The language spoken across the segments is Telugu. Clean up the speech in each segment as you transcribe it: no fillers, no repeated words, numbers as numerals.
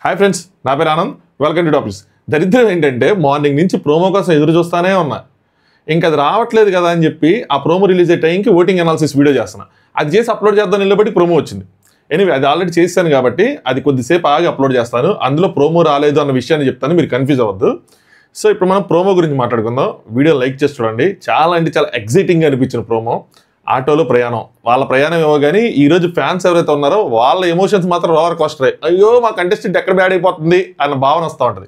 హాయ్ ఫ్రెండ్స్, నా పేరు ఆనంద్. Welcome to topics. దరిద్రం ఏంటంటే మార్నింగ్ నుంచి ప్రోమో కోసం ఎదురు చూస్తానే ఉన్నా. ఇంకా అది రావట్లేదు కదా అని చెప్పి ఆ ప్రోమో రిలీజ్ అయ్యే టైంకి ఓటింగ్ అనాలిసిస్ వీడియో చేస్తున్నా. అది చేసి అప్లోడ్ చేద్దాం నిలబడి ప్రోమో వచ్చింది. ఎనీవే అది ఆల్రెడీ చేశాను కాబట్టి అది కొద్దిసేపు ఆగి అప్లోడ్ చేస్తాను. అందులో ప్రోమో రాలేదు అన్న విషయాన్ని చెప్తాను, మీరు కన్ఫ్యూజ్ అవ్వద్దు. సో ఇప్పుడు మనం ప్రోమో గురించి మాట్లాడుకుందాం. వీడియో లైక్ చేసి చూడండి. చాలా అంటే చాలా ఎగ్జైటింగ్గా అనిపించిన ప్రోమో. ఆటోలో ప్రయాణం, వాళ్ళ ప్రయాణం ఏమో కానీ ఈరోజు ఫ్యాన్స్ ఎవరైతే ఉన్నారో వాళ్ళ ఎమోషన్స్ మాత్రం రోలర్ కోస్టర్. అయ్యో మా కంటెస్టెంట్ ఎక్కడ బ్యాడ్ అయిపోతుంది అన్న భావన వస్తూ ఉంటుంది.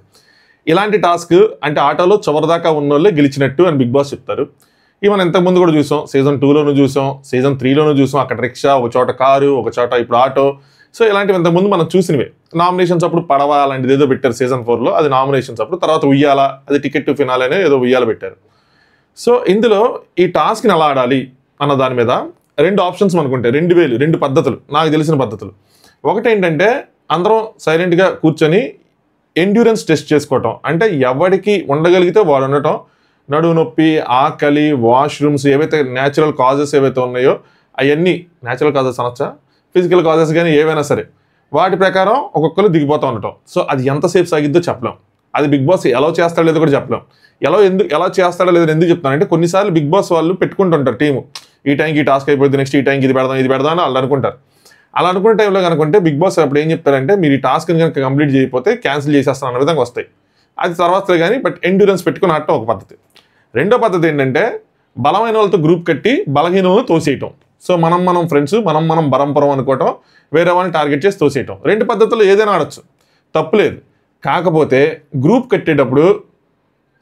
ఇలాంటి టాస్క్ అంటే ఆటోలో చివరిదాకా ఉన్నోళ్ళే గెలిచినట్టు అని బిగ్ బాస్ చెప్తారు. ఇవన్న ఇంతకుముందు కూడా చూసాం, సీజన్ 2లోనూ చూసాం, సీజన్ 3లోనూ చూసాం. అక్కడ రిక్షా, ఒక చోట కారు, ఒక చోట ఇప్పుడు ఆటో. సో ఇలాంటివి ఇంతకుముందు మనం చూసినవే. నామినేషన్స్ అప్పుడు పడవ అలాంటిది ఏదో పెట్టారు సీజన్ 4లో, అది నామినేషన్స్ అప్పుడు. తర్వాత ఉయ్యాల, అది టికెట్ టు ఫినాలే అనే ఏదో ఉయ్యాల పెట్టారు. సో ఇందులో ఈ టాస్క్ని ఎలా ఆడాలి అన్న దాని మీద రెండు ఆప్షన్స్ మనకు ఉంటాయి. రెండు పద్ధతులు, నాకు తెలిసిన పద్ధతులు. ఒకటి ఏంటంటే అందరం సైలెంట్గా కూర్చొని ఎండ్యూరెన్స్ టెస్ట్ చేసుకోవటం. అంటే ఎవరికి ఉండగలిగితే వాడు ఉండటం. నడువు నొప్పి, ఆకలి, వాష్రూమ్స్, ఏవైతే న్యాచురల్ కాజెస్ ఏవైతే ఉన్నాయో అవన్నీ న్యాచురల్ కాజెస్ అనొచ్చా, ఫిజికల్ కాజెస్ కానీ ఏవైనా సరే వాటి ప్రకారం ఒక్కొక్కరు దిగిపోతూ ఉండటం. సో అది ఎంతసేపు సాగిద్దో చెప్పలేం. అది బిగ్ బాస్ ఎలా చేస్తాడో లేదో కూడా చెప్పలేం. ఎలా చేస్తాడో లేదో ఎందుకు చెప్తానంటే కొన్నిసార్లు బిగ్ బాస్ వాళ్ళు పెట్టుకుంటుంటారు టీము. ఈ టైంకి ఈ టాస్క్ అయిపోయింది, నెక్స్ట్ ఈ టైంకి ఇది పెడదాం అని వాళ్ళు అనుకుంటారు. అలా అనుకునే టైంలో కనుకుంటే బిగ్ బాస్ అప్పుడు ఏం చెప్తారంటే మీరు ఈ టాస్క్ని కనుక కంప్లీట్ చేయకపోతే క్యాన్సిల్ చేసేస్తాను అన్న విధంగా వస్తాయి. అది తర్వాత కానీ బట్ ఎండ్యూరెన్స్ పెట్టుకుని ఆడటం ఒక పద్ధతి. రెండో పద్ధతి ఏంటంటే బలమైన వాళ్ళతో గ్రూప్ కట్టి బలహీన వాళ్ళని తోసేయటం. సో మనం ఫ్రెండ్స్, మనం బరంపరం అనుకోవటం, వేరే వాళ్ళని టార్గెట్ చేసి తోసేయటం. రెండు పద్ధతుల్లో ఏదైనా ఆడొచ్చు, తప్పులేదు. కాకపోతే గ్రూప్ కట్టేటప్పుడు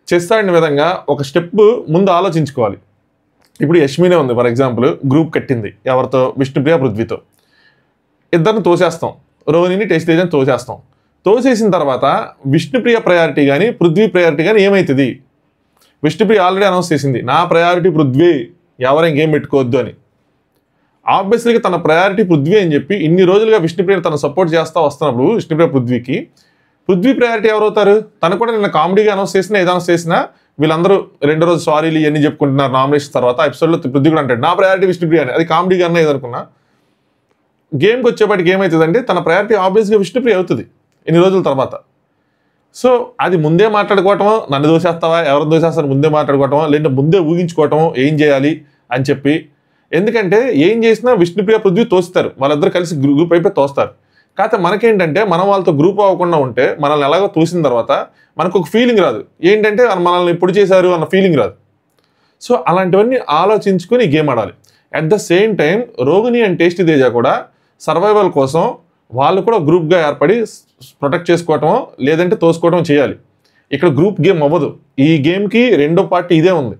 చెస్ ఆడిన విధంగా ఒక స్టెప్ ముందు ఆలోచించుకోవాలి. ఇప్పుడు యష్మినే ఉంది ఫర్ ఎగ్జాంపుల్, గ్రూప్ కట్టింది ఎవరితో, విష్ణుప్రియ, పృథ్వీతో. ఇద్దరిని తోసేస్తాం, రోహిణిని, టేస్ట్ తేజని తోసేస్తాం. తోసేసిన తర్వాత విష్ణుప్రియ ప్రయారిటీ కానీ పృథ్వీ ప్రయారిటీ కానీ ఏమవుతుంది? విష్ణుప్రియ ఆల్రెడీ అనౌన్స్ చేసింది, నా ప్రయారిటీ పృథ్వీ, ఎవరు ఇంకేం పెట్టుకోవద్దు అని. ఆబ్వియస్లీగా తన ప్రయారిటీ పృథ్వీ అని చెప్పి ఇన్ని రోజులుగా విష్ణుప్రియని తను సపోర్ట్ చేస్తూ వస్తున్నప్పుడు విష్ణుప్రియ పృథ్వీకి, పృథ్వీ ప్రయారిటీ ఎవరవుతారు? తను కూడా నిన్న కామెడీగా అనౌన్స్ చేసినా ఏదో అనౌన్స్ చేసినా వీళ్ళందరూ రెండో రోజు సారీలు ఇవన్నీ చెప్పుకుంటున్నారు నామినేషన్ తర్వాత. ఎపిసోడ్లో పృథ్వీ కూడా అంటాడు నా ప్రయారిటీ విష్ణుప్రియ అని. అది కామెడీగా అన్న ఏదనుకున్నా, గేమ్కి వచ్చేపాటికి ఏమవుతుందంటే తన ప్రయారిటీ ఆబ్వియస్గా విష్ణుప్రియ అవుతుంది ఇన్ని రోజుల తర్వాత. సో అది ముందే మాట్లాడుకోవటమో, నన్ను దోసేస్తావా, ఎవరు దోసేస్తారు ముందే మాట్లాడుకోవటమో, లేదంటే ముందే ఊహించుకోవటమో ఏం చేయాలి అని చెప్పి. ఎందుకంటే ఏం చేసినా విష్ణుప్రియ, పృథ్వీ తోస్తారు, వాళ్ళిద్దరు కలిసి గ్రూప్ అయిపోయి తోస్తారు. కాకపోతే మనకేంటంటే మనం వాళ్ళతో గ్రూప్ అవ్వకుండా ఉంటే మనల్ని ఎలాగో తోసిన తర్వాత మనకు ఒక ఫీలింగ్ రాదు, ఏంటంటే మనల్ని ఇప్పుడు చేశారు అన్న ఫీలింగ్ రాదు. సో అలాంటివన్నీ ఆలోచించుకొని గేమ్ ఆడాలి. At the same time Rohini and tasty Teja కూడా సర్వైవల్ కోసం వాళ్ళు కూడా గ్రూప్గా ఏర్పడి ప్రొటెక్ట్ చేసుకోవటమో లేదంటే తోసుకోవటం చేయాలి. ఇక్కడ గ్రూప్ గేమ్ అవ్వదు. ఈ గేమ్కి రెండో పార్టీ ఇదే ఉంది.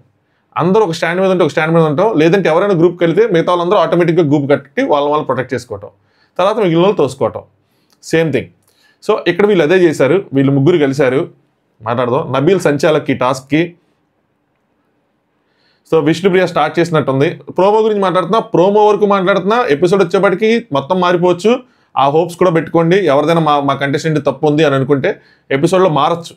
అందరూ ఒక స్టాండ్ మీద ఉంటే ఒక స్టాండ్ మీద ఉంటాం, లేదంటే ఎవరైనా గ్రూప్కి వెళ్తే మిగతా వాళ్ళందరూ ఆటోమేటిక్గా గ్రూప్ కట్టి వాళ్ళు ప్రొటెక్ట్ చేసుకోవటం, తర్వాత మిగిలిన వాళ్ళు తోసుకోవటం, సేమ్ థింగ్. సో ఇక్కడ వీళ్ళు అదే చేశారు. వీళ్ళు ముగ్గురు కలిశారు. మాట్లాడదాం నబీల్ సంచాలక్ ఈ టాస్క్కి. సో విష్ణుప్రియ స్టార్ట్ చేసినట్టుంది. ప్రోమో గురించి మాట్లాడుతున్నా, ప్రోమో వరకు మాట్లాడుతున్నా, ఎపిసోడ్ వచ్చేప్పటికి మొత్తం మారిపోవచ్చు. ఆ హోప్స్ కూడా పెట్టుకోండి. ఎవరిదైనా మా కంటెస్టెంట్ తప్పు ఉంది అని అనుకుంటే ఎపిసోడ్లో మారచ్చు,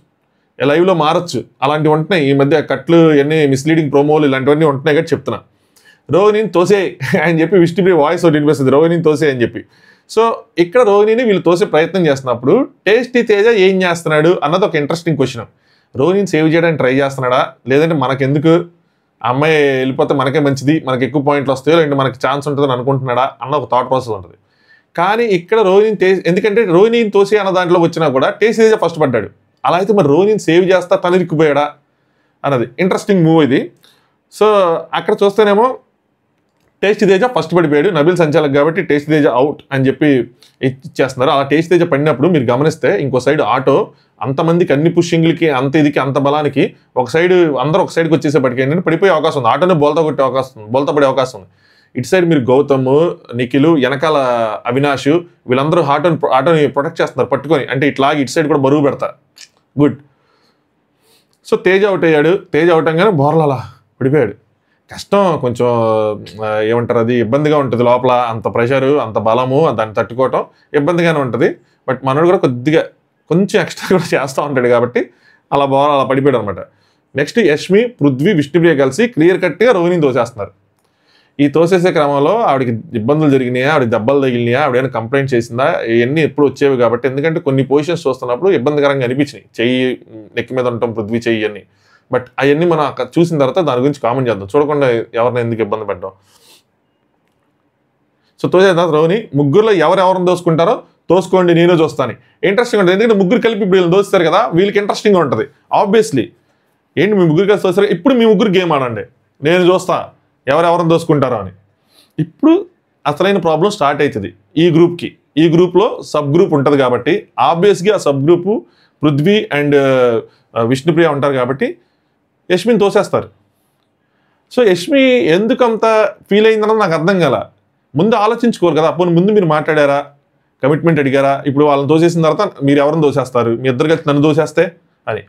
లైవ్లో మారచ్చు. అలాంటివి ఉంటున్నాయి ఈ మధ్య, కట్లు ఎన్ని మిస్లీడింగ్ ప్రోమోలు ఇలాంటివన్నీ ఉంటున్నాయి కదా చెప్తున్నా. రోహిణిని తోసే అని చెప్పి విష్ణుప్రియ వాయిస్ ఒకటి వినిపిస్తుంది, రోహిణిని తోసే అని చెప్పి. సో ఇక్కడ రోహిణిని వీళ్ళు తోసే ప్రయత్నం చేస్తున్నప్పుడు టేస్టీ తేజ ఏం చేస్తున్నాడు అన్నది ఒక ఇంట్రెస్టింగ్ క్వశ్చన్. రోహిణిని సేవ్ చేయడానికి ట్రై చేస్తున్నాడా, లేదంటే మనకెందుకు అమ్మాయి వెళ్ళిపోతే మనకే మంచిది, మనకి ఎక్కువ పాయింట్లు వస్తాయో, లేదంటే మనకి ఛాన్స్ ఉంటుందని అనుకుంటున్నాడా అన్న ఒక థాట్ ప్రాసెస్ ఉంటుంది. కానీ ఇక్కడ రోహిణిని ఎందుకంటే రోహిణిని తోసే అన్న దాంట్లో వచ్చినా కూడా టేస్టీ తేజ ఫస్ట్ పడ్డాడు. అలా అయితే మరి రోహిణిని సేవ్ చేస్తా తను ఇరుక్కుపోయాడా అన్నది ఇంట్రెస్టింగ్ మూవ్ ఇది. సో అక్కడ చూస్తేనేమో టేస్టీ తేజ ఫస్ట్ పడిపోయాడు, నబీల్ సంచాలక్ కాబట్టి టేస్టీ తేజ అవుట్ అని చెప్పి ఇచ్చేస్తున్నారు. అలా టేస్టీ తేజ పడినప్పుడు మీరు గమనిస్తే ఇంకో సైడ్ ఆటో అంతమందికి అన్ని పుషింగ్లకి అంత ఇదికి అంత బలానికి ఒక సైడ్ అందరూ ఒక సైడ్కి వచ్చేసేపటికి ఏంటంటే పడిపోయే అవకాశం ఉంది, ఆటోని బోల్తా కొట్టే అవకాశం ఉంది, బోల్తా పడే అవకాశం ఉంది. ఇటు సైడ్ మీరు గౌతమ్, నిఖిల్, వెనకాల అవినాష్ వీళ్ళందరూ ఆటోని ప్రొటెక్ట్ చేస్తున్నారు పట్టుకొని. అంటే ఇట్లాగి ఇటు సైడ్ కూడా బరువు పెడతారు. గుడ్. సో తేజ అవుట్ అయ్యాడు. తేజ అవుట్ అవగానే బోర్లలా పడిపోయాడు. కష్టం కొంచెం, ఏమంటారు, అది ఇబ్బందిగా ఉంటుంది లోపల. అంత ప్రెషరు, అంత బలము, దాన్ని తట్టుకోవటం ఇబ్బందిగానే ఉంటుంది. బట్ మనోడు కూడా కొంచెం ఎక్స్ట్రా కూడా చేస్తూ ఉంటాడు కాబట్టి అలా పడిపోయాడు అనమాట. నెక్స్ట్ యష్మి, పృథ్వీ, విష్ణుప్రియ కలిసి క్లియర్ కట్గా రోహిణిని తోసేస్తున్నారు. ఈ తోసేసే క్రమంలో ఆవిడకి ఇబ్బందులు జరిగినాయా, ఆవిడకి దెబ్బలు తగిలినాయా, ఆవిడైనా కంప్లైంట్ చేసిందా, ఇవన్నీ ఎప్పుడు వచ్చేవి కాబట్టి. ఎందుకంటే కొన్ని పొజిషన్స్ చూస్తున్నప్పుడు ఇబ్బందికరంగా అనిపించినాయి, చెయ్యి నెక్కి మీద ఉండటం, పృథ్వీ చెయ్యి అని. బట్ అవన్నీ మనం అక్కడ చూసిన తర్వాత దాని గురించి కామెంట్ చేద్దాం, చూడకుండా ఎవరిని ఎందుకు ఇబ్బంది పెట్టడం. సో తోసేసిన తర్వాత రోహిణి, ముగ్గురులో ఎవరెవరిని దోసుకుంటారో తోసుకోండి, నేను చూస్తాను. ఇంట్రెస్టింగ్ ఉంటుంది, ఎందుకంటే ముగ్గురు కలిపి ఇప్పుడు వీళ్ళు దోస్తారు కదా, వీళ్ళకి ఇంట్రెస్టింగ్గా ఉంటుంది. ఆబ్వియస్లీ ఏంటి మీ ముగ్గురు కలిసి దోస్తారు, ఇప్పుడు మీ ముగ్గురు గేమ్ ఆడండి, నేను చూస్తా ఎవరెవరిని దోసుకుంటారో అని. ఇప్పుడు అసలైన ప్రాబ్లం స్టార్ట్ అవుతుంది ఈ గ్రూప్కి. ఈ గ్రూప్లో సబ్ గ్రూప్ ఉంటుంది కాబట్టి ఆబ్వియస్గా ఆ sub group Prithvi and Vishnupriya ఉంటారు కాబట్టి యష్మిని తోసేస్తారు. సో యష్మి ఎందుకంత ఫీల్ అయిందన్నది నాకు అర్థం కాల. ముందు ఆలోచించుకోరు కదా, అప్పుడు ముందు మీరు మాట్లాడారా, కమిట్మెంట్ అడిగారా, ఇప్పుడు వాళ్ళని తోసేసిన తర్వాత మీరు ఎవరిని దోసేస్తారు, మీ ఇద్దరు కలిసి నన్ను దోసేస్తే అని.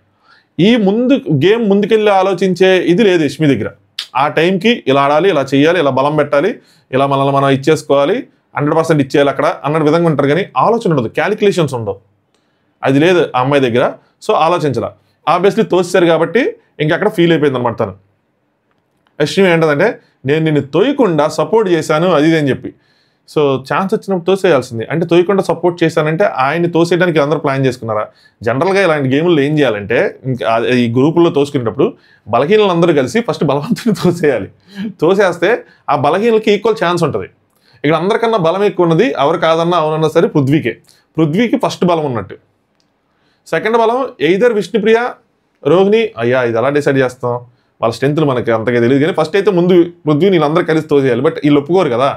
ఈ ముందు గేమ్ ముందుకెళ్ళి ఆలోచించే ఇది లేదు యష్మి దగ్గర. ఆ టైంకి ఇలా ఆడాలి, ఇలా చేయాలి, ఇలా బలం పెట్టాలి, ఇలా మనల్ని మనం ఇచ్చేసుకోవాలి, 100% ఇచ్చేయాలి అక్కడ అన్నట్టు విధంగా ఉంటారు. కానీ ఆలోచన ఉండదు, క్యాలిక్యులేషన్స్ ఉండవు, అది లేదు ఆ అమ్మాయి దగ్గర. సో ఆలోచించాల, ఆబ్వియస్లీ తోసేశారు కాబట్టి ఇంకక్కడ ఫీల్ అయిపోయింది అనమాట తను. యష్మి ఏంటంటే నేను నిన్ను తోయకుండా సపోర్ట్ చేశాను అది ఇది అని చెప్పి. సో ఛాన్స్ వచ్చినప్పుడు తోసేయాల్సింది. అంటే తోయకుండా సపోర్ట్ చేశానంటే ఆయన్ని తోసేయడానికి అందరూ ప్లాన్ చేసుకున్నారా? జనరల్గా ఇలాంటి గేముల్లో ఏం చేయాలంటే, ఇంకా ఈ గ్రూపుల్లో తోసుకునేటప్పుడు బలహీనలందరూ కలిసి ఫస్ట్ బలవంతుని తోసేయాలి. తోసేస్తే ఆ బలహీనలకి ఈక్వల్ ఛాన్స్ ఉంటుంది. ఇక్కడ అందరికన్నా బలం ఎక్కువ ఉన్నది ఎవరు కాదన్నా అవునన్నా సరే పృథ్వీకే. పృథ్వీకి ఫస్ట్ బలం ఉన్నట్టు. సెకండ్ బలం ఎయిదర్ విష్ణుప్రియ, రోహిణి. అయ్యా ఇది ఎలా డిసైడ్ చేస్తాం, వాళ్ళ స్ట్రెంత్లు మనకి అంతగా తెలియదు. కానీ ఫస్ట్ అయితే ముందు పృథ్వీ వీళ్ళందరూ కలిసి తోసేయాలి. బట్ వీళ్ళు ఒప్పుకోరు కదా,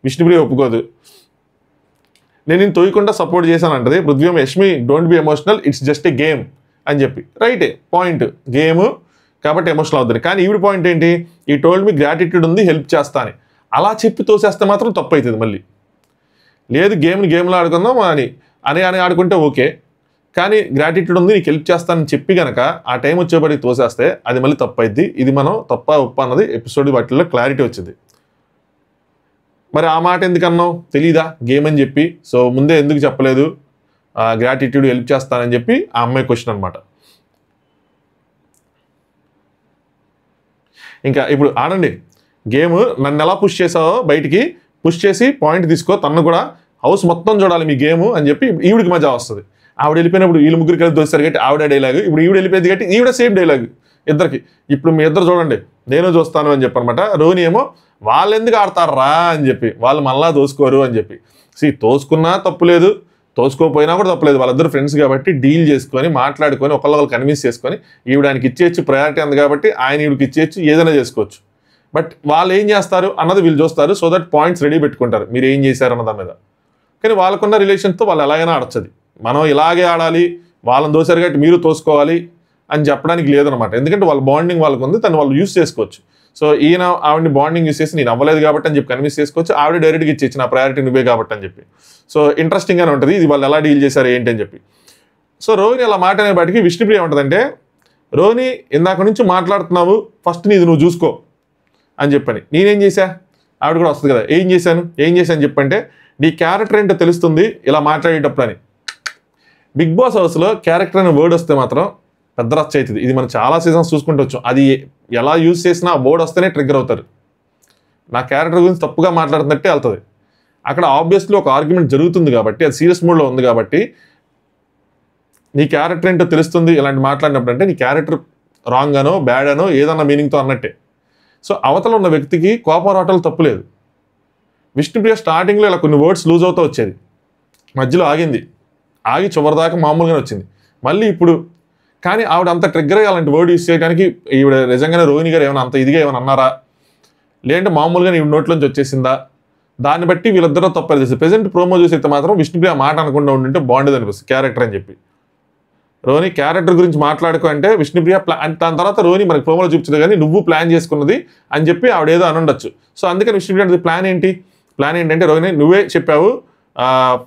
విష్ణుప్రియ ఒప్పుకోదు. నేను తోయకుండా సపోర్ట్ చేశాను అంటది Prithvi. Yashmi don't be emotional, it's just a game అని చెప్పి. రైటే పాయింట్, గేమ్ కాబట్టి ఎమోషనల్ అవుతుంది. కానీ ఈవిడ పాయింట్ ఏంటి, ఈ టోల్డ్ మీ గ్రాటిట్యూడ్ ఉంది, హెల్ప్ చేస్తా అని. అలా చెప్పి తోసేస్తే మాత్రం తప్పు అవుతుంది మళ్ళీ. లేదు గేమ్లో ఆడుకుందాం అని అని ఆడుకుంటే ఓకే, కానీ గ్రాటిట్యూడ్ ఉంది, నీకు హెల్ప్ చేస్తానని చెప్పి కనుక ఆ టైం వచ్చేపటికి తోసేస్తే అది మళ్ళీ తప్పు అయింది. ఇది మనం తప్ప ఉప్ప అన్నది ఎపిసోడ్ వాటిల్లో క్లారిటీ వచ్చింది. మరి ఆ మాట ఎందుకన్నావు, తెలీదా గేమ్ అని చెప్పి? సో ముందే ఎందుకు చెప్పలేదు గ్రాటిట్యూడ్ హెల్ప్ చేస్తానని చెప్పి ఆ అమ్మాయి క్వశ్చన్ అనమాట. ఇంకా ఇప్పుడు ఆడండి గేమ్, నన్ను ఎలా పుష్ చేసావో బయటికి పుష్ చేసి పాయింట్ తీసుకో, తన్ను కూడా హౌస్ మొత్తం చూడాలి మీ గేమ్ అని చెప్పి ఈవిడికి మజా వస్తుంది. ఆవిడ వెళ్ళిపోయినప్పుడు వీళ్ళు ముగ్గురు కలిసి దోస్తారు కాబట్టి ఆవిడ డైలాగ్, ఇప్పుడు ఈవిడ వెళ్ళిపోయింది కాబట్టి ఈవిడ సేమ్ డైలాగ్ ఇద్దరికి. ఇప్పుడు మీ ఇద్దరు చూడండి, నేను చూస్తాను అని చెప్పనమాట. రోహిణి ఏమో వాళ్ళు ఎందుకు ఆడతారా అని చెప్పి, వాళ్ళు మళ్ళా తోసుకోరు అని చెప్పి. తోసుకున్నా తప్పులేదు, తోసుకోపోయినా కూడా తప్పలేదు. వాళ్ళిద్దరు ఫ్రెండ్స్ కాబట్టి డీల్ చేసుకొని మాట్లాడుకొని ఒకళ్ళు కన్విన్స్ చేసుకొని ఈవిడ ఆయనకి ఇచ్చేయచ్చు, ప్రయారిటీ ఉంది కాబట్టి ఆయన ఈవిడికి ఇచ్చేయచ్చు, ఏదైనా చేసుకోవచ్చు. బట్ వాళ్ళు ఏం చేస్తారు అన్నది వీళ్ళు చూస్తారు. సో దట్ పాయింట్స్ రెడీ పెట్టుకుంటారు మీరు ఏం చేశారు అన్న దాని మీద. కానీ వాళ్ళకున్న రిలేషన్తో వాళ్ళు ఎలాగైనా ఆడచ్చది. మనం ఇలాగే ఆడాలి, వాళ్ళని దోశారు కాబట్టి మీరు తోసుకోవాలి అని చెప్పడానికి లేదనమాట. ఎందుకంటే వాళ్ళ బాండింగ్ వాళ్ళకు ఉంది, తను వాళ్ళు యూస్ చేసుకోవచ్చు. సో ఈయన ఆవిడని బాండింగ్ యూస్ చేసి నేను అవ్వలేదు కాబట్టి అని చెప్పి కన్విన్స్ చేసుకోవచ్చు, ఆవిడ డైరెక్ట్గా ఇచ్చేసి నా ప్రయారిటీ నువ్వే కాబట్టి అని చెప్పి. సో ఇంట్రెస్టింగ్గానే ఉంటుంది ఇది, వాళ్ళు ఎలా డీల్ చేశారు ఏంటి అని చెప్పి. సో రోహిణి అలా మాట అనే బయటికి విష్ణుప్రియ ఉంటుందంటే, రోహిణి ఇందాక నుంచి మాట్లాడుతున్నావు, ఫస్ట్ నీది నువ్వు చూసుకో అని చెప్పని. నేనేం చేశా, ఆవిడ కూడా వస్తుంది కదా, ఏం చేశాను చెప్పంటే, నీ క్యారెక్టర్ ఏంటో తెలుస్తుంది ఇలా మాట్లాడేటప్పుడు అని. బిగ్ బాస్ హౌస్లో క్యారెక్టర్ అనే వర్డ్ వస్తే మాత్రం పెద్ద రచ్చ అవుతుంది. ఇది మనం చాలా సీజన్స్ చూసుకుంటూ వచ్చాం. అది ఎలా యూజ్ చేసినా ఆ వర్డ్ వస్తేనే ట్రిగ్గర్ అవుతారు. నా క్యారెక్టర్ గురించి తప్పుగా మాట్లాడుతున్నట్టే వెళ్తుంది. అక్కడ ఆబ్వియస్లీ ఒక ఆర్గ్యుమెంట్ జరుగుతుంది కాబట్టి, అది సీరియస్ మూడ్లో ఉంది కాబట్టి నీ క్యారెక్టర్ ఏంటో తెలుస్తుంది ఇలాంటి మాట్లాడినప్పుడు. అంటే నీ క్యారెక్టర్ రాంగ్ అనో బ్యాడ్ అనో ఏదన్నా మీనింగ్తో అన్నట్టే. సో అవతల ఉన్న వ్యక్తికి కోపం రావటం తప్పులేదు. విష్ణుప్రియ స్టార్టింగ్లో ఇలా కొన్ని వర్డ్స్ లూజ్ అవుతూ వచ్చేది, మధ్యలో ఆగి చివరిదాకా మామూలుగానే వచ్చింది. మళ్ళీ ఇప్పుడు కానీ ఆవిడ అంత ట్రిగ్గర్ అలాంటి వర్డ్ యూస్ చేయడానికి ఈవిడ నిజంగానే రోహిణి గారు ఏమైనా అంత ఇదిగా ఏమైనా అన్నారా, లేదంటే మామూలుగా ఈవిడ నోట్లోంచి వచ్చేసిందా, దాన్ని బట్టి వీళ్ళిద్దరూ తప్పదు తెలుసు. ప్రెజెంట్ ప్రోమో చూసైతే మాత్రం విష్ణుప్రియ మాట అనకుండా ఉండింటే బాగుండేది అనిపిస్తుంది క్యారెక్టర్ అని చెప్పి. రోహిణి క్యారెక్టర్ గురించి మాట్లాడుకో అంటే విష్ణుప్రియ దాని తర్వాత రోహిణి మనకి ప్రోమోలో చూపించదు కానీ నువ్వు ప్లాన్ చేసుకున్నది అని చెప్పి ఆవిడ ఏదో అని ఉండొచ్చు. సో అందుకని విష్ణుప్రియ ప్లాన్ ఏంటంటే రోహిణి నువ్వే చెప్పావు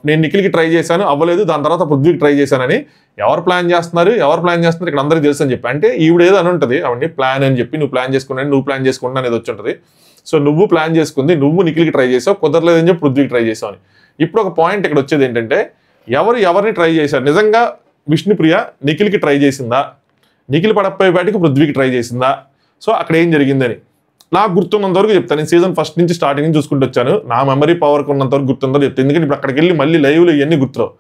నేను నిఖిల్కి ట్రై చేశాను అవ్వలేదు, దాని తర్వాత పృథ్వీకి ట్రై చేశానని. ఎవరు ప్లాన్ చేస్తున్నారు ఇక్కడ అందరికీ తెలుసు అని చెప్పి. అంటే ఈవిడ ఏదో అని ఉంటుంది అవన్నీ ప్లాన్ అని చెప్పి, నువ్వు ప్లాన్ చేసుకున్నా అనేది వచ్చి ఉంటుంది. సో నువ్వు ప్లాన్ చేసుకుంది, నువ్వు నిఖిల్కి ట్రై చేసావు, కుదరలేదని చెప్పి పృథ్వీకి ట్రై చేసావు అని. ఇప్పుడు ఒక పాయింట్ ఇక్కడ వచ్చేది ఏంటంటే, ఎవరిని ట్రై చేశారు, నిజంగా విష్ణుప్రియ నిఖిల్కి ట్రై చేసిందా, నిఖిల్ పడపోయే బయటకు పృథ్వీకి ట్రై చేసిందా, సో అక్కడ ఏం జరిగిందని. నాకు గుర్తున్నంత వరకు చెప్తాను. నేను సీజన్ ఫస్ట్ నుంచి స్టార్టింగ్ నుంచి చూసుకుంటూ వచ్చాను. నా మెమరీ పవర్కి ఉన్నంత వరకు గుర్తుందో చెప్తాను. ఎందుకంటే ఇప్పుడు అక్కడికి వెళ్ళి మళ్ళీ లైవ్లో ఇవన్నీ గుర్తురావు.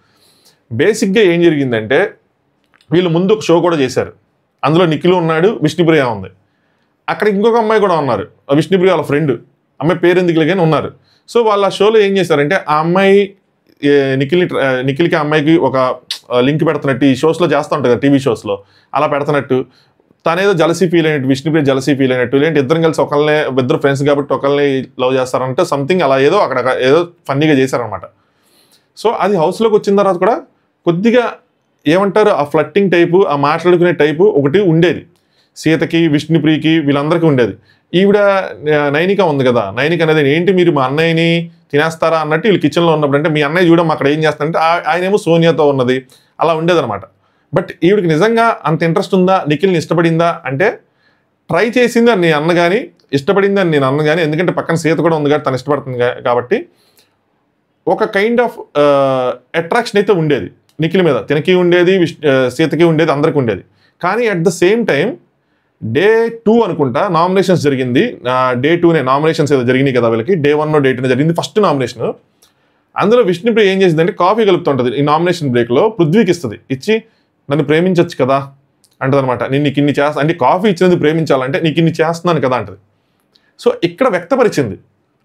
బేసిక్గా ఏం జరిగిందంటే వీళ్ళు ముందు ఒక షో కూడా చేశారు. అందులో నిఖిల్ ఉన్నాడు, విష్ణుప్రియ ఉంది. అక్కడ ఇంకొక అమ్మాయి కూడా ఉన్నారు, విష్ణుప్రియ వాళ్ళ ఫ్రెండ్. అమ్మాయి పేరు ఎందుకు కానీ ఉన్నారు. సో వాళ్ళ షోలో ఏం చేశారంటే ఆ అమ్మాయి నిఖిల్కి ఆ అమ్మాయికి ఒక లింక్ పెడుతున్నట్టు ఈ షోస్లో చేస్తూ ఉంటుంది కదా, టీవీ షోస్లో అలా పెడుతున్నట్టు. తనేదో జలసీ ఫీల్ అయినట్టు, విష్ణుప్రియ జలసీ ఫీల్ అయినట్టు, లేదంటే ఇద్దరం కలిసి ఇద్దరు ఫ్రెండ్స్ కాబట్టి ఒకళ్ళని లవ్ చేస్తారంటే సంథింగ్ అలా ఏదో అక్కడ ఏదో ఫన్నీగా చేశారనమాట. సో అది హౌస్లోకి వచ్చిన తర్వాత కూడా కొద్దిగా ఏమంటారు ఆ ఫ్లట్టింగ్ టైపు, ఆ మాట్లాడుకునే టైపు ఒకటి ఉండేది సీతకి, విష్ణుప్రియకి, వీళ్ళందరికీ ఉండేది. ఈవిడ నైనిక ఉంది కదా, నైనిక అనేది ఏంటి మీరు మా అన్నయ్యని తినేస్తారా అన్నట్టు వీళ్ళు కిచెన్లో ఉన్నప్పుడు, అంటే మీ అన్నయ్య చూడడం అక్కడ ఏం చేస్తారంటే ఆయనేమో సోనియాతో ఉన్నది, అలా ఉండేదన్నమాట. బట్ ఈవిడికి నిజంగా అంత ఇంట్రెస్ట్ ఉందా, నిఖిల్ని ఇష్టపడిందా అంటే ట్రై చేసింది అని నేను అన్న కానీ, ఇష్టపడింది అని నేను అన్న కానీ, ఎందుకంటే పక్కన సీత కూడా ఉంది కాబట్టి తను ఇష్టపడుతుంది కాబట్టి ఒక కైండ్ ఆఫ్ అట్రాక్షన్ అయితే ఉండేది నిఖిల్ మీద. తినకి ఉండేది, సీతకి ఉండేది, అందరికీ ఉండేది. కానీ at the same time day 2 అనుకుంటా నామినేషన్స్ జరిగింది. డే 2నే నామినేషన్స్ ఏదో జరిగినాయి కదా వీళ్ళకి. డే 1 డే 2 జరిగింది ఫస్ట్ నామినేషన్. అందులో విష్ణుప్రియ ఏం చేసిందంటే కాఫీ కలుపుతుంటుంది ఈ నామినేషన్ బ్రేక్లో, పృథ్వీకి ఇస్తుంది. ఇచ్చి నన్ను ప్రేమించవచ్చు కదా అంటది అనమాట. నేను నీకు ఇన్ని చేస్తా అంటే కాఫీ ఇచ్చినందుకు ప్రేమించాలంటే నీకు ఇన్ని చేస్తున్నాను కదా అంటది. సో ఇక్కడ వ్యక్తపరిచింది.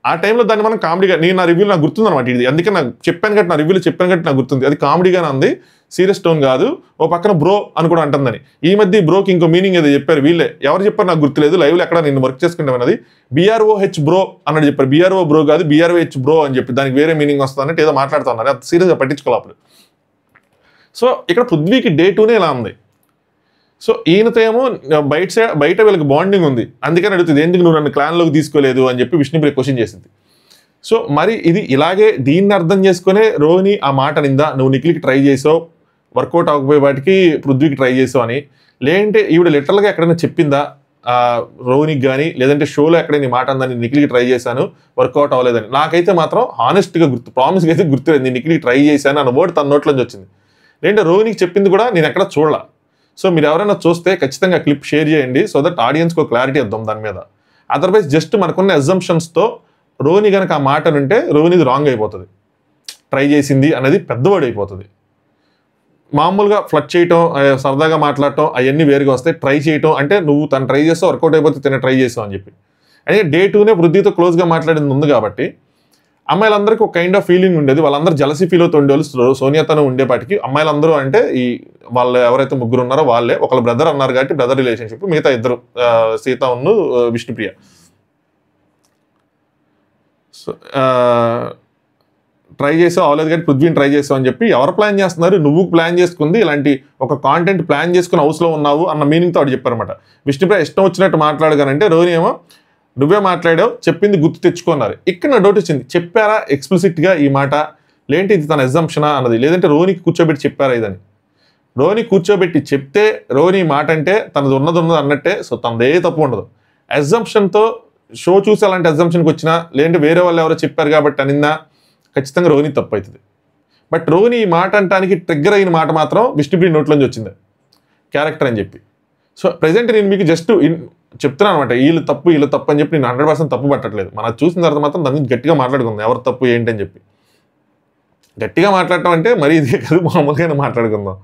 ఆ టైంలో దాన్ని మనం కామెడీగా, నేను నా రివ్యూలో నాకు గుర్తుంది అనమాట ఇది. అందుకే నాకు చెప్పాను కాబట్టి, నా రివ్యూలో చెప్పాను కాబట్టి నాకు గుర్తుంది. అది కామెడీగానే ఉంది, సీరియస్ టోన్ కాదు. ఓ పక్కన బ్రో అని కూడా అంటుందని. ఈ మధ్య బ్రోకి ఇంకో మీనింగ్ ఏదో చెప్పారు వీళ్ళే, ఎవరు చెప్పారు నాకు గుర్తులేదు. లైవ్లో ఎక్కడ నేను వర్క్ చేసుకుంటామన్నది BROH బ్రో అన్నట్టు చెప్పారు. BRO బ్రో కాదు, BROH బ్రో అని చెప్పి దానికి వేరే మీనింగ్ వస్తుంది అన్నట్టు ఏదో మాట్లాడుతున్నారు. అది సీరియస్గా పట్టించుకోవాలి అప్పుడు. సో ఇక్కడ పృథ్వీకి డే 2నే ఇలా ఉంది. సో ఈయనతో ఏమో బయట వీళ్ళకి బాండింగ్ ఉంది, అందుకని అడుగుతుంది ఎందుకు నువ్వు నన్ను క్లాన్లోకి తీసుకోలేదు అని చెప్పి విష్ణుప్రియ క్వశ్చన్ చేసింది. సో మరి ఇది ఇలాగే దీన్ని అర్థం చేసుకునే రోహిణి ఆ మాట నిందా, నువ్వు నిఖిల్కి ట్రై చేసావు, వర్కౌట్ అవ్వకపోయే వాటికి పృథ్వీకి ట్రై చేసావు అని. లేదంటే ఈవిడ లిటరల్గా ఎక్కడైనా చెప్పిందా రోహిణికి కానీ, లేదంటే షోలో ఎక్కడైనా మాట అందని నిఖిల్కి ట్రై చేశాను వర్కౌట్ అవ్వలేదని. నాకైతే మాత్రం హానెస్ట్గా ప్రామిస్గా అయితే గుర్తులేదు నేను నిఖిల్కి ట్రై చేశాను అన్న వర్డ్ తన నోట్లోంచి వచ్చింది. లేదంటే రోహిణికి చెప్పింది కూడా నేను ఎక్కడ చూడాల. సో మీరు ఎవరైనా చూస్తే ఖచ్చితంగా క్లిప్ షేర్ చేయండి, సో దట్ ఆడియన్స్కి ఒక క్లారిటీ ఇద్దాం దాని మీద. అదర్వైజ్ జస్ట్ మనకున్న అజంప్షన్స్తో రోహిణి కనుక ఆ మాట ఉంటే రోహిణిది రాంగ్ అయిపోతుంది. ట్రై చేసింది అనేది పెద్దవాడు అయిపోతుంది. మామూలుగా ఫ్లట్ చేయటం, సరదాగా మాట్లాడటం అవన్నీ వేరుగా వస్తాయి. ట్రై చేయటం అంటే నువ్వు తను ట్రై చేస్తావు, వర్కౌట్ అయిపోతే తిన ట్రై చేస్తావు అని చెప్పి. అంటే డే 2నే పృథ్వీతో క్లోజ్గా మాట్లాడింది ఉంది కాబట్టి అమ్మాయిలందరికీ ఒక కైండ్ ఆఫ్ ఫీలింగ్ ఉండేది. వాళ్ళందరూ జలసీ ఫీల్ అవుతూ ఉండేవాళ్ళు సోనియాతోనే ఉండేపాటికి. అమ్మాయిలందరూ అంటే ఈ వాళ్ళు ఎవరైతే ముగ్గురు ఉన్నారో వాళ్ళే, ఒకళ్ళు బ్రదర్ అన్నారు కాబట్టి బ్రదర్ రిలేషన్షిప్, మిగతా ఇద్దరు సీత ఉన్ను విష్ణుప్రియ. సో ట్రై చేసావు అవ్వలేదు కానీ పృథ్వీని ట్రై చేసావు అని చెప్పి ఎవరు ప్లాన్ చేస్తున్నారు, నువ్వు ప్లాన్ చేసుకుంది, ఇలాంటి ఒక కాంటెంట్ ప్లాన్ చేసుకుని హౌస్లో ఉన్నావు అన్న మీనింగ్తో వాడు చెప్పారన్నమాట. విష్ణుప్రియ ఇష్టం వచ్చినట్టు మాట్లాడగానంటే రోహిణి ఏమో నువ్వే మాట్లాడావు, చెప్పింది గుర్తు తెచ్చుకున్నారు. ఇక్కడ నా డౌట్ వచ్చింది, చెప్పారా ఎక్స్ప్లిసిట్గా ఈ మాట, లేదంటే ఇది తన ఎగ్జంప్షనా అన్నది, లేదంటే రోహిణికి కూర్చోబెట్టి చెప్పారా ఇదని. రోహిణి కూర్చోబెట్టి చెప్తే రోహిణి మాట అంటే తనది ఉన్నది అన్నట్టే. సో తనదే తప్పు ఉండదు. ఎగ్జంప్షన్తో షో చూసి అలాంటి ఎగ్జంప్షన్కి వచ్చినా, లేదంటే వేరే వాళ్ళు ఎవరో చెప్పారు కాబట్టి అనిందా, ఖచ్చితంగా రోహిణి తప్పు అవుతుంది. బట్ రోహిణి ఈ మాట అంటానికి ట్రిగ్గర్ అయిన మాట మాత్రం విష్ణుప్రియ నోట్లోంచి వచ్చింది, క్యారెక్టర్ అని చెప్పి. సో ప్రజెంట్ నేను మీకు జస్ట్ చెప్తున్నాను అనమాట, వీళ్ళు తప్పు అని చెప్పి నేను 100% తప్పు పట్టట్లేదు. మనం చూసిన తర్వాత మాత్రం దాన్ని గట్టిగా మాట్లాడుకుందాం, ఎవరు తప్పు ఏంటి అని చెప్పి. గట్టిగా మాట్లాడటం అంటే మరీ ఇదే కాదు, మామూలుగానే మాట్లాడుకుందాం.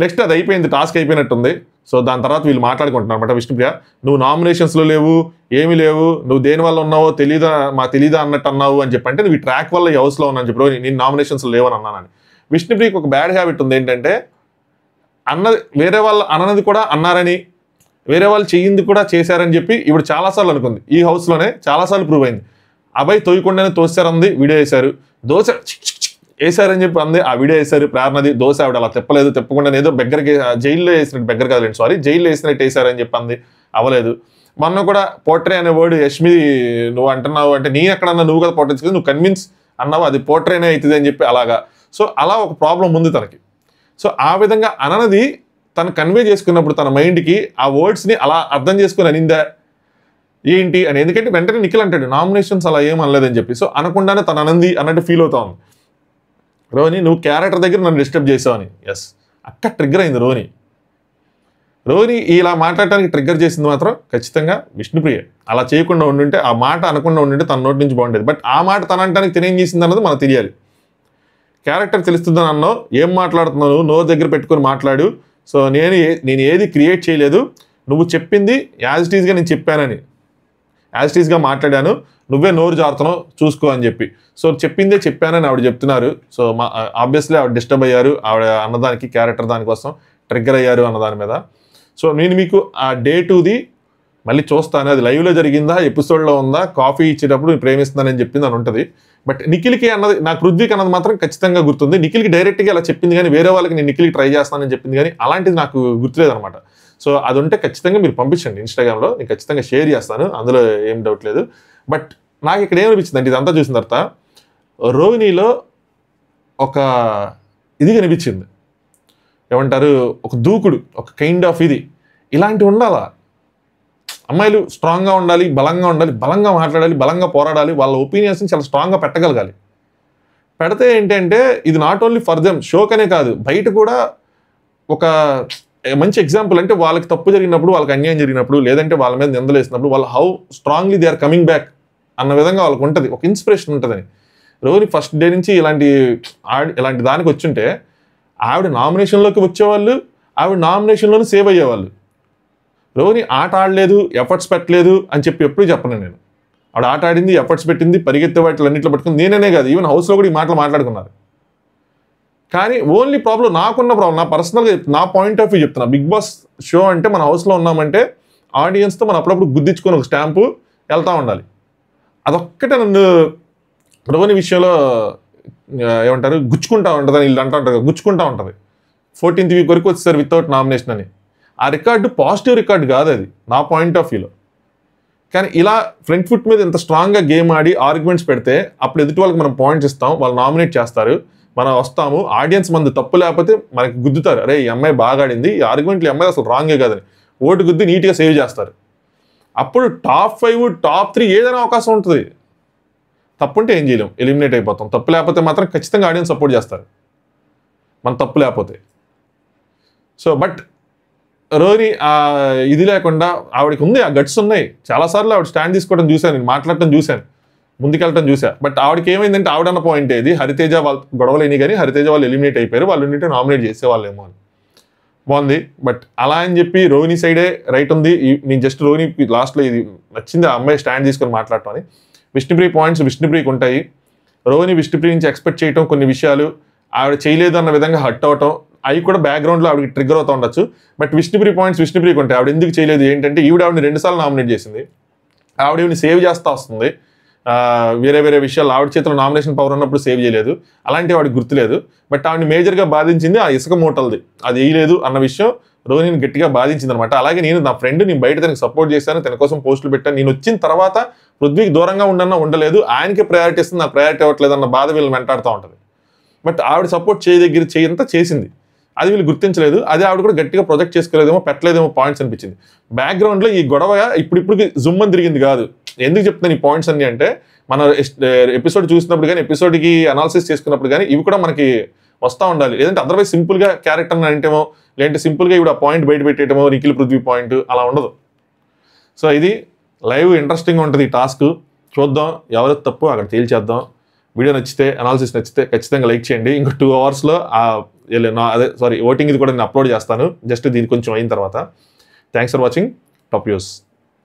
నెక్స్ట్ అది అయిపోయింది, టాస్క్ అయిపోయినట్టుంది. సో దాని తర్వాత వీళ్ళు మాట్లాడుకుంటున్నారు అనమాట. విష్ణుప్రియ నువ్వు నామినేషన్స్లో లేవు, ఏమీ లేవు, నువ్వు దేనివల్ల ఉన్నావో తెలీదా అన్నట్టు అన్నావు అని చెప్పి. అంటే నువ్వు ఈ ట్రాక్ వల్ల ఈ హౌస్లో ఉన్నాను చెప్పి నేను నామినేషన్స్లో లేవని అన్నానని. విష్ణుప్రియకి ఒక బ్యాడ్ హ్యాబిట్ ఉంది ఏంటంటే, వేరే వాళ్ళు అన్నది కూడా అన్నారని, వేరే వాళ్ళు చెయ్యింది కూడా చేశారని చెప్పి ఇప్పుడు చాలాసార్లు అనుకుంది. ఈ హౌస్లోనే చాలాసార్లు ప్రూవ్ అయింది. అబ్బాయి తోయకుండానే తోసారంది, వీడియో వేశారు. దోశ వేసారని చెప్పి అంది, ఆ వీడియో వేశారు. ప్రేరణది దోశ ఆవిడ అలా తిప్పకుండా ఏదో బెగ్గరకి జైల్లో వేసినట్టు, బెగ్గర కాదులేండి సారీ, జైల్లో వేసినట్టు వేసారని చెప్పి అంది, అవ్వలేదు. మొన్న కూడా పోట్రే అనే వర్డ్ యష్మి నువ్వు అంటున్నావు అంటే, నేను ఎక్కడన్నా నువ్వు కదా పోట్రేసి నువ్వు కన్విన్స్ అన్నావు, అది పోట్రేనే అవుతుంది అని చెప్పి అలాగా. సో అలా ఒక ప్రాబ్లం ఉంది తనకి. సో ఆ విధంగా అననది తను కన్వే చేసుకున్నప్పుడు తన మైండ్కి ఆ వర్డ్స్ని అలా అర్థం చేసుకుని అనిందా ఏంటి అని. ఎందుకంటే వెంటనే నిఖిల్ అంటాడు నామినేషన్స్ అలా ఏం అనలేదని చెప్పి. సో అనకుండానే తను అనంది అన్నట్టు ఫీల్ అవుతా ఉంది. రోహిణి నువ్వు క్యారెక్టర్ దగ్గర నన్ను డిస్టర్బ్ చేసావు అని. ఎస్, అక్క ట్రిగ్గర్ అయింది రోహిణి. రోహిణి ఇలా మాట్లాడటానికి ట్రిగ్గర్ చేసింది మాత్రం ఖచ్చితంగా విష్ణుప్రియ. అలా చేయకుండా ఉండుంటే, ఆ మాట అనకుండా ఉండుంటే తన నోటి నుంచి బాగుండేది. బట్ ఆ మాట తన అంటానికి తినేం చేసింది అన్నది మనకు తెలియాలి. క్యారెక్టర్ తెలుస్తుందని అన్నావు, ఏం మాట్లాడుతున్నావు, నోరు దగ్గర పెట్టుకొని మాట్లాడు. సో నేను ఏది క్రియేట్ చేయలేదు, నువ్వు చెప్పింది యాజ్ ఇట్ ఈస్గా నేను చెప్పానని, యాజ్ ఇట్ ఈస్గా మాట్లాడాను, నువ్వే నోరు జారుతున్నావు చూసుకో అని చెప్పి. సో చెప్పిందే చెప్పానని ఆవిడ చెప్తున్నారు. సో ఆబ్వియస్లీ ఆవిడ డిస్టర్బ్ అయ్యారు, ఆవిడ అన్నదానికి క్యారెక్టర్ దానికోసం ట్రిగ్గర్ అయ్యారు అన్నదాని మీద. సో నేను మీకు ఆ డే 2ది మళ్ళీ చూస్తాను, అది లైవ్లో జరిగిందా ఎపిసోడ్లో ఉందా, కాఫీ ఇచ్చేటప్పుడు నేను ప్రేమిస్తున్నానని చెప్పింది అని ఉంటుంది. బట్ నిఖిల్కి అన్నది, నాకు రుద్విక్ అన్నది మాత్రం ఖచ్చితంగా గుర్తుంది. నిఖిల్కి డైరెక్ట్గా అలా చెప్పింది కానీ, వేరే వాళ్ళకి నేను నిఖిల్కి ట్రై చేస్తానని చెప్పింది కానీ అలాంటిది నాకు గుర్తులేదనమాట. సో అది ఉంటే ఖచ్చితంగా మీరు పంపించండి ఇన్స్టాగ్రామ్లో, నేను ఖచ్చితంగా షేర్ చేస్తాను, అందులో ఏం డౌట్ లేదు. బట్ నాకు ఇక్కడ ఏమనిపించింది అంటే, ఇదంతా చూసిన తర్వాత రోహిణిలో ఒక ఇది కనిపించింది, ఏమంటారు, ఒక దూకుడు, ఒక కైండ్ ఆఫ్ ఇది, ఇలాంటివి ఉండాలా. అమ్మాయిలు స్ట్రాంగ్గా ఉండాలి, బలంగా ఉండాలి, బలంగా మాట్లాడాలి, బలంగా పోరాడాలి, వాళ్ళ ఒపీనియన్స్ని చాలా స్ట్రాంగ్గా పెట్టగలగాలి. పెడితే ఏంటంటే ఇది నాట్ ఓన్లీ ఫర్ దెమ్, షోకనే కాదు, బయట కూడా ఒక మంచి ఎగ్జాంపుల్. అంటే వాళ్ళకి తప్పు జరిగినప్పుడు, వాళ్ళకి అన్యాయం జరిగినప్పుడు, లేదంటే వాళ్ళ మీద నిందలు వేసినప్పుడు వాళ్ళు how strongly they are coming back అన్న విధంగా వాళ్ళకు ఉంటుంది, ఒక ఇన్స్పిరేషన్ ఉంటుందని. రోహిణి ఫస్ట్ డే నుంచి ఇలాంటి దానికి వచ్చుంటే ఆవిడ నామినేషన్లోకి వచ్చేవాళ్ళు, ఆవిడ నామినేషన్లోనే సేవ్ అయ్యేవాళ్ళు. రోహిణి ఆట ఆడలేదు, ఎఫర్ట్స్ పెట్టలేదు అని చెప్పి ఎప్పుడు చెప్పను నేను. ఆవిడ ఆట ఆడింది, ఎఫర్ట్స్ పెట్టింది, పరిగెత్తే వాటిలో అన్నింటిలో పట్టుకుంది. నేనే కాదు, ఈవెన్ హౌస్లో కూడా ఈ మాటలు మాట్లాడుకున్నారు. కానీ ఓన్లీ ప్రాబ్లం నాకున్న ప్రాబ్లం, నా పర్సనల్గా నా పాయింట్ ఆఫ్ వ్యూ చెప్తున్నా. బిగ్ బాస్ షో అంటే మన హౌస్లో ఉన్నామంటే ఆడియన్స్తో మనం అప్పుడప్పుడు గుద్దించుకొని ఒక స్టాంపు వెళ్తూ ఉండాలి. అదొక్కటే నన్ను రోహిణి విషయంలో ఏమంటారు గుచ్చుకుంటా ఉంటుంది, వీళ్ళు అంటూ ఉంటారు, గుచ్చుకుంటా ఉంటుంది. 14th వీక్ వరకు వచ్చేసారు వితౌట్ నామినేషన్ అని. ఆ రికార్డు పాజిటివ్ రికార్డు కాదు అది నా పాయింట్ ఆఫ్ వ్యూలో. కానీ ఇలా ఫ్రంట్ ఫుట్ మీద ఇంత స్ట్రాంగ్గా గేమ్ ఆడి ఆర్గ్యుమెంట్స్ పెడితే అప్పుడు ఎదుటి వాళ్ళకి మనం పాయింట్స్ ఇస్తాం, వాళ్ళు నామినేట్ చేస్తారు, మనం వస్తాము, ఆడియన్స్ మంది తప్పు లేకపోతే మనకి గుద్దుతారు, అరే ఈ అమ్మాయి బాగా ఆడింది, ఈ ఆర్గ్యుమెంట్లు ఈ అమ్మాయి అసలు రాంగే కాదని ఓటు గుద్ది నీట్గా సేవ్ చేస్తారు. అప్పుడు టాప్ 5 టాప్ 3 ఏదైనా అవకాశం ఉంటుంది. తప్పుంటే ఏం చేయలేం, ఎలిమినేట్ అయిపోతాం. తప్పు లేకపోతే మాత్రం ఖచ్చితంగా ఆడియన్స్ సపోర్ట్ చేస్తారు, మన తప్పు లేకపోతే. సో బట్ రోహిణి ఇది లేకుండా ఆవిడకి ఉంది, ఆ గట్స్ ఉన్నాయి. చాలాసార్లు ఆవిడ స్టాండ్ తీసుకోవడం చూశాను, నేను మాట్లాడటం చూశాను, ముందుకెళ్ళటం చూసా. బట్ ఆవిడకి ఏమైందంటే ఆవిడన్న పాయింట్ ఏది, హరితేజ వాళ్ళ గొడవలేని కానీ హరితేజ వాళ్ళు ఎలిమినేట్ అయిపోయారు, వాళ్ళు ఉంటే నామినేట్ చేసేవాళ్ళేమో అని. బాగుంది. బట్ అలా అని చెప్పి రోహిణి సైడే రైట్ ఉంది. నేను జస్ట్ రోహిణి లాస్ట్లో ఇది నచ్చింది, ఆ అమ్మాయి స్టాండ్ తీసుకొని మాట్లాడటం అని. విష్ణుప్రియ పాయింట్స్ విష్ణుప్రియకి ఉంటాయి. రోహిణి విష్ణుప్రియ నుంచి ఎక్స్పెక్ట్ చేయటం కొన్ని విషయాలు, ఆవిడ చేయలేదు అన్న విధంగా హర్ట్ అవటం, అవి కూడా బ్యాక్గ్రౌండ్లో ఆవిడకి ట్రిగ్గర్ అవుతూ ఉండొచ్చు. బట్ విష్ణుప్రియ పాయింట్స్ విష్ణుప్రియకి ఉంటాయి. ఆవిడ ఎందుకు చేయలేదు ఏంటంటే, ఆవిడని 2 సార్లు నామినేట్ చేసింది, ఆవిడని సేవ్ చేస్తూ వస్తుంది. వేరే వేరే విషయాలు ఆవిడ చేతిలో నామినేషన్ పవర్ ఉన్నప్పుడు సేవ్ చేయలేదు, అలాంటి ఆవిడకి గుర్తులేదు. బట్ ఆవిడని మేజర్గా బాధించింది ఆ ఇసుక మూటలది, అది వేయలేదు అన్న విషయం రోహిణిని గట్టిగా బాధించింది అనమాట. అలాగే నా ఫ్రెండ్, నేను బయట తనకి సపోర్ట్ చేశాను, తన కోసం పోస్టులు పెట్టాను, నేను వచ్చిన తర్వాత పృథ్వీకి దూరంగా ఉండలేదు, ఆయనకే ప్రయారిటీ ఇస్తుంది, నాకు ప్రయారిటీ అవ్వట్లేదు అన్న బాధ వీళ్ళు వెంటాడుతూ ఉంటుంది. బట్ ఆవిడ సపోర్ట్ చేయంతా చేసింది, అది వీళ్ళు గుర్తించలేదు. అది ఆవిడ కూడా గట్టిగా ప్రొజెక్ట్ చేసుకోలేదేమో, పెట్టలేదేమో పాయింట్స్ అనిపించింది. బ్యాక్గ్రౌండ్లో ఈ గొడవ ఇప్పుడిప్పుడు జుమ్మని తిరిగింది కాదు. ఎందుకు చెప్తాను ఈ పాయింట్స్ అన్ని అంటే, మన ఎపిసోడ్ చూసినప్పుడు కానీ, ఎపిసోడ్కి అనాలిసిస్ చేసుకున్నప్పుడు కానీ ఇవి కూడా మనకి వస్తూ ఉండాలి. లేదంటే అదర్వైజ్ సింపుల్గా క్యారెక్టర్ అంటేమో, లేదంటే సింపుల్గా ఇప్పుడు ఆ పాయింట్ బయట పెట్టేయటమో, నిఖిల్ పృథ్వీ పాయింట్ అలా ఉండదు. సో ఇది లైవ్ ఇంట్రెస్టింగ్ ఉంటుంది. ఈ టాస్క్ చూద్దాం, ఎవరు తప్పు అక్కడ తేల్చేద్దాం. వీడియో నచ్చితే, అనాలిసిస్ నచ్చితే ఖచ్చితంగా లైక్ చేయండి. ఇంకో 2 అవర్స్లో ఓటింగ్ ఇది కూడా నేను అప్లోడ్ చేస్తాను, జస్ట్ దీని కొంచెం అయిన తర్వాత. Thanks for watching top news.